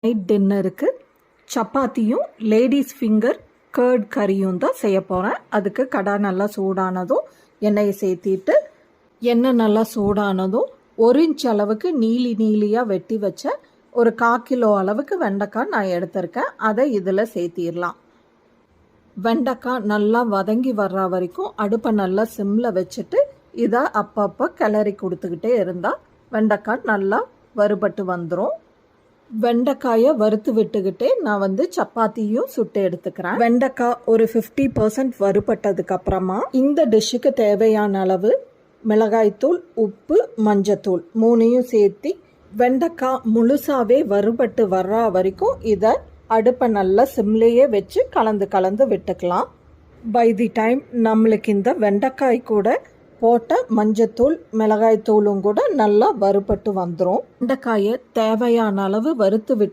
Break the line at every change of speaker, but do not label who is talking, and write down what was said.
Night டின்னருக்கு சப்பாத்தியும் ladies finger curd கறியும் தான் செய்ய போகிறேன். அதுக்கு கடை நல்லா சூடானதும் எண்ணெயை சேர்த்திட்டு எண்ணெய் நல்லா சூடானதும் 1 இன்ச் அளவுக்கு நீளியாக வெட்டி வச்ச ஒரு 1/4 கிலோ அளவுக்கு வெண்டைக்காய் நான் எடுத்திருக்கேன். அதை இதில் சேர்த்திடலாம். வெண்டைக்காய் நல்லா வதங்கி வர்ற வரைக்கும் அடுப்பை நல்லா சிம்மில் வச்சுட்டு இதை அப்பப்போ கிளறி கொடுத்துக்கிட்டே இருந்தால் வெண்டைக்காய் நல்லா வறுபட்டு வந்துடும். வெண்டைக்காயை வறுத்து விட்டுக்கிட்டே நான் சப்பாத்தியும் சுட்டு எடுத்துக்கிறேன். வெண்டைக்காய் ஒரு 50% வறுபட்டதுக்கு அப்புறமா இந்த டிஷ்ஷுக்கு தேவையான அளவு மிளகாய்த்தூள், உப்பு, மஞ்சத்தூள் 3யும் சேர்த்து வெண்டைக்காய் முழுசாவே வறுபட்டு வர்ற வரைக்கும் இதை அடுப்பை நல்லா சிம்லேயே வச்சு கலந்து விட்டுக்கலாம். பை தி டைம் நம்மளுக்கு இந்த வெண்டைக்காய் கூட போட்ட மஞ்சத்தூள், மிளகாய்த்தூளும் கூட நல்லா வறுபட்டு வந்துடும். வெண்டைக்காயை தேவையான அளவு வறுத்து விட்டு